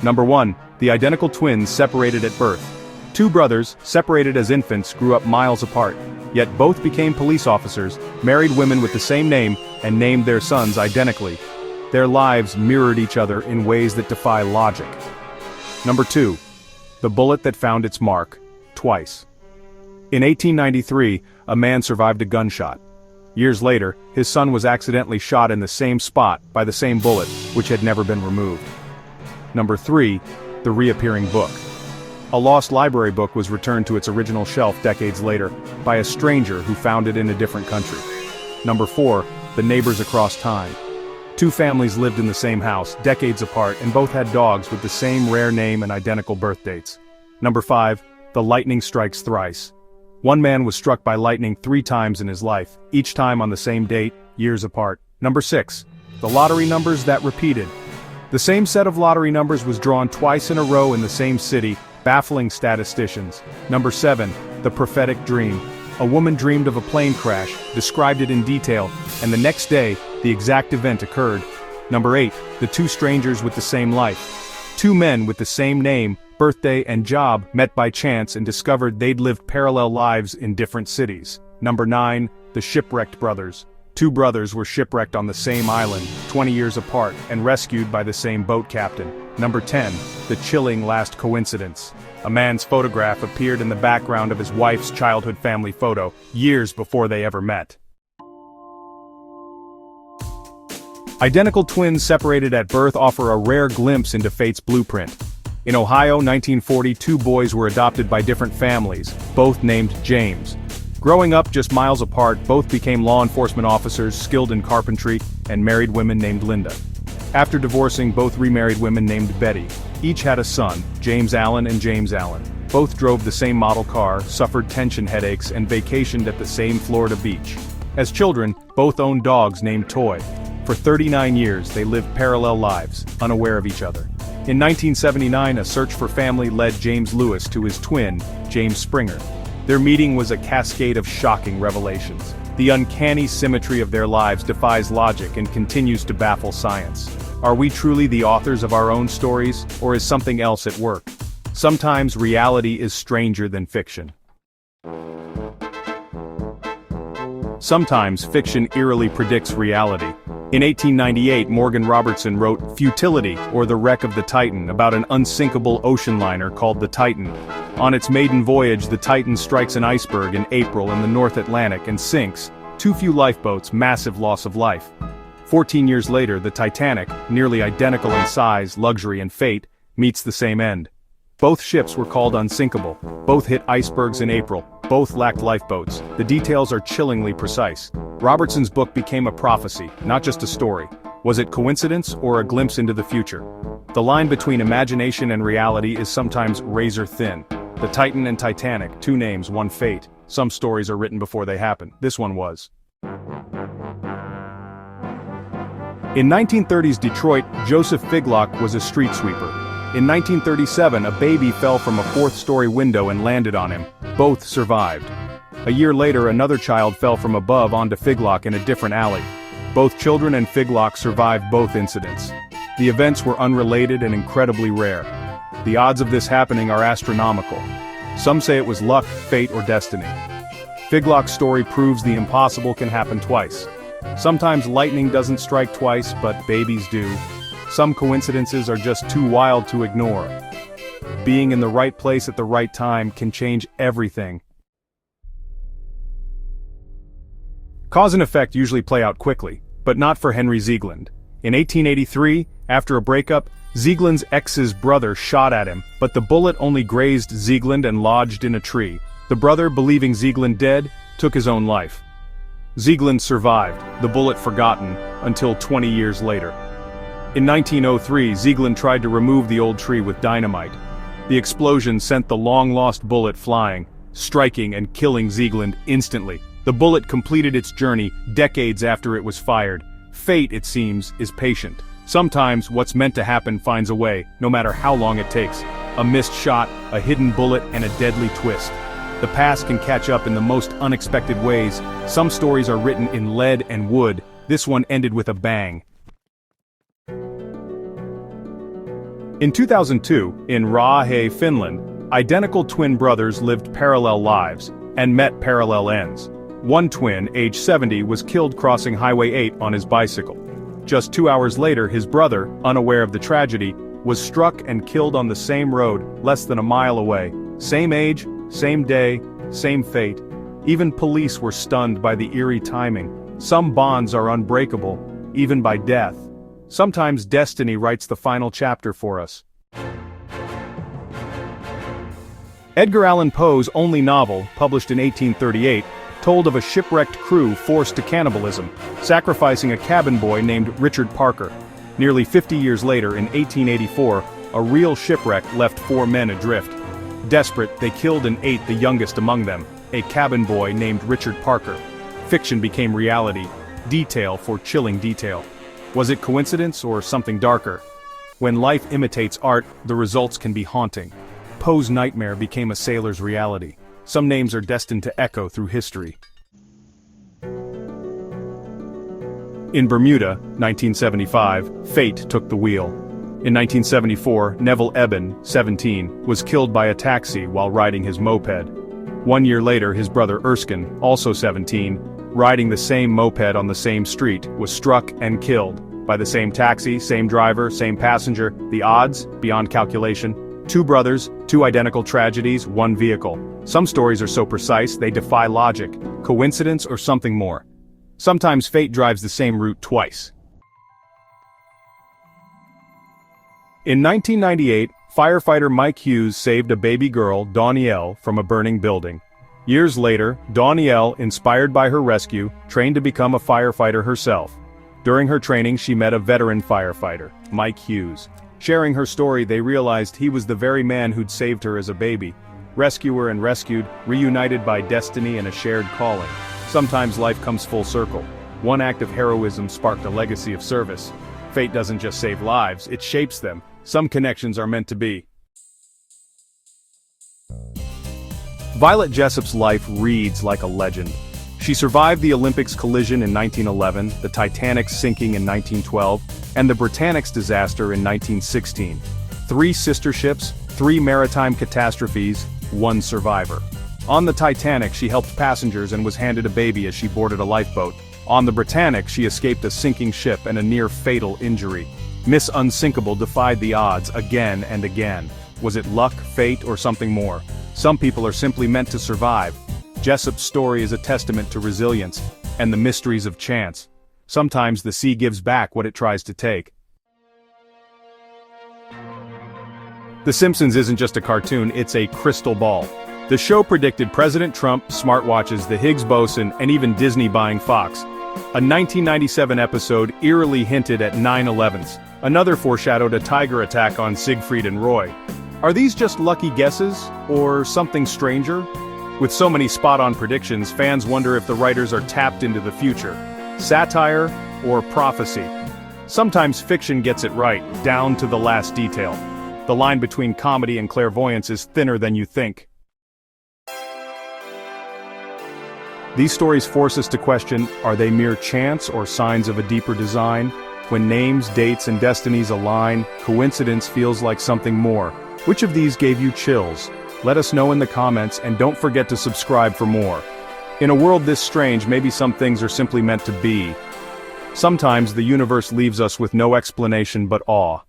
Number 1. The identical twins separated at birth. Two brothers, separated as infants, grew up miles apart. Yet both became police officers, married women with the same name, and named their sons identically. Their lives mirrored each other in ways that defy logic. Number 2. The bullet that found its mark, twice. In 1893, a man survived a gunshot. Years later, his son was accidentally shot in the same spot by the same bullet, which had never been removed. Number 3. The reappearing book. A lost library book was returned to its original shelf decades later, by a stranger who found it in a different country. Number 4. The neighbors across time. Two families lived in the same house, decades apart, and both had dogs with the same rare name and identical birth dates. Number 5. The lightning strikes thrice. One man was struck by lightning 3 times in his life, each time on the same date, years apart. Number 6. The lottery numbers that repeated. The same set of lottery numbers was drawn twice in a row in the same city, baffling statisticians. Number 7. The prophetic dream. A woman dreamed of a plane crash, described it in detail, and the next day, the exact event occurred. Number 8. The two strangers with the same life. Two men with the same name, birthday, and job met by chance and discovered they'd lived parallel lives in different cities. Number 9. The shipwrecked brothers. Two brothers were shipwrecked on the same island, 20 years apart, and rescued by the same boat captain. Number 10. The chilling last coincidence. A man's photograph appeared in the background of his wife's childhood family photo, years before they ever met. Identical twins separated at birth offer a rare glimpse into fate's blueprint. In Ohio, 1940, two boys were adopted by different families, both named James. Growing up just miles apart, both became law enforcement officers skilled in carpentry, and married women named Linda. After divorcing, both remarried women named Betty. Each had a son, James Allen and James Allen. Both drove the same model car, suffered tension headaches, and vacationed at the same Florida beach. As children, both owned dogs named Toy. For 39 years, they lived parallel lives, unaware of each other. In 1979, a search for family led James Lewis to his twin, James Springer. Their meeting was a cascade of shocking revelations. The uncanny symmetry of their lives defies logic and continues to baffle science. Are we truly the authors of our own stories, or is something else at work? Sometimes reality is stranger than fiction. Sometimes fiction eerily predicts reality. In 1898, Morgan Robertson wrote Futility, or The Wreck of the Titan, about an unsinkable ocean liner called the Titan. On its maiden voyage, the Titan strikes an iceberg in April in the North Atlantic and sinks. Too few lifeboats, massive loss of life. 14 years later, the Titanic, nearly identical in size, luxury, and fate, meets the same end. Both ships were called unsinkable. Both hit icebergs in April. Both lacked lifeboats. The details are chillingly precise. Robertson's book became a prophecy, not just a story. Was it coincidence or a glimpse into the future? The line between imagination and reality is sometimes razor thin. The Titan and Titanic, two names, one fate. Some stories are written before they happen. This one was. In 1930s Detroit, Joseph Figlock was a street sweeper. In 1937, a baby fell from a 4th-story window and landed on him. Both survived. A year later, another child fell from above onto Figlock in a different alley. Both children and Figlock survived both incidents. The events were unrelated and incredibly rare. The odds of this happening are astronomical. Some say it was luck, fate, or destiny. Figlock's story proves the impossible can happen twice. Sometimes lightning doesn't strike twice, but babies do. Some coincidences are just too wild to ignore. Being in the right place at the right time can change everything. Cause and effect usually play out quickly, but not for Henry Ziegland. In 1883, after a breakup, Ziegland's ex's brother shot at him, but the bullet only grazed Ziegland and lodged in a tree. The brother, believing Ziegland dead, took his own life. Ziegland survived, the bullet forgotten, until 20 years later. In 1903, Ziegland tried to remove the old tree with dynamite. The explosion sent the long-lost bullet flying, striking and killing Ziegland instantly. The bullet completed its journey decades after it was fired. Fate, it seems, is patient. Sometimes what's meant to happen finds a way, no matter how long it takes. A missed shot, a hidden bullet, and a deadly twist. The past can catch up in the most unexpected ways. Some stories are written in lead and wood. This one ended with a bang. In 2002, in Raahe, Finland, identical twin brothers lived parallel lives and met parallel ends. One twin, age 70, was killed crossing Highway 8 on his bicycle. Just 2 hours later, his brother, unaware of the tragedy, was struck and killed on the same road, less than a mile away. Same age, same day, same fate. Even police were stunned by the eerie timing. Some bonds are unbreakable, even by death. Sometimes destiny writes the final chapter for us. Edgar Allan Poe's only novel, published in 1838, told of a shipwrecked crew forced to cannibalism, sacrificing a cabin boy named Richard Parker. Nearly 50 years later, in 1884, a real shipwreck left 4 men adrift. Desperate, they killed and ate the youngest among them, a cabin boy named Richard Parker. Fiction became reality, detail for chilling detail. Was it coincidence or something darker? When life imitates art, the results can be haunting. Poe's nightmare became a sailor's reality. Some names are destined to echo through history. In Bermuda, 1975, fate took the wheel. In 1974, Neville Eben, 17, was killed by a taxi while riding his moped. 1 year later, his brother Erskine, also 17, riding the same moped on the same street, was struck and killed by the same taxi, same driver, same passenger. The odds, beyond calculation. 2 brothers, 2 identical tragedies, 1 vehicle. Some stories are so precise they defy logic, coincidence or something more. Sometimes fate drives the same route twice. In 1998, firefighter Mike Hughes saved a baby girl, Danielle, from a burning building. Years later, Danielle, inspired by her rescue, trained to become a firefighter herself. During her training, she met a veteran firefighter, Mike Hughes. Sharing her story, they realized he was the very man who'd saved her as a baby. Rescuer and rescued, reunited by destiny and a shared calling. Sometimes life comes full circle. One act of heroism sparked a legacy of service. Fate doesn't just save lives, it shapes them. Some connections are meant to be. Violet Jessup's life reads like a legend. She survived the Olympics collision in 1911, the Titanic's sinking in 1912, and the Britannic's disaster in 1916. 3 sister ships, 3 maritime catastrophes, 1 survivor. On the Titanic, she helped passengers and was handed a baby as she boarded a lifeboat. On the Britannic, she escaped a sinking ship and a near-fatal injury. Miss Unsinkable defied the odds again and again. Was it luck, fate, or something more? Some people are simply meant to survive. Jessup's story is a testament to resilience and the mysteries of chance. Sometimes the sea gives back what it tries to take. The Simpsons isn't just a cartoon, it's a crystal ball. The show predicted President Trump, smartwatches, the Higgs boson, and even Disney buying Fox. A 1997 episode eerily hinted at 9/11s. Another foreshadowed a tiger attack on Siegfried and Roy. Are these just lucky guesses, or something stranger? With so many spot-on predictions, fans wonder if the writers are tapped into the future. Satire or prophecy? Sometimes fiction gets it right, down to the last detail. The line between comedy and clairvoyance is thinner than you think. These stories force us to question, are they mere chance or signs of a deeper design? When names, dates, and destinies align, coincidence feels like something more. Which of these gave you chills? Let us know in the comments, and don't forget to subscribe for more. In a world this strange, maybe some things are simply meant to be. Sometimes the universe leaves us with no explanation but awe.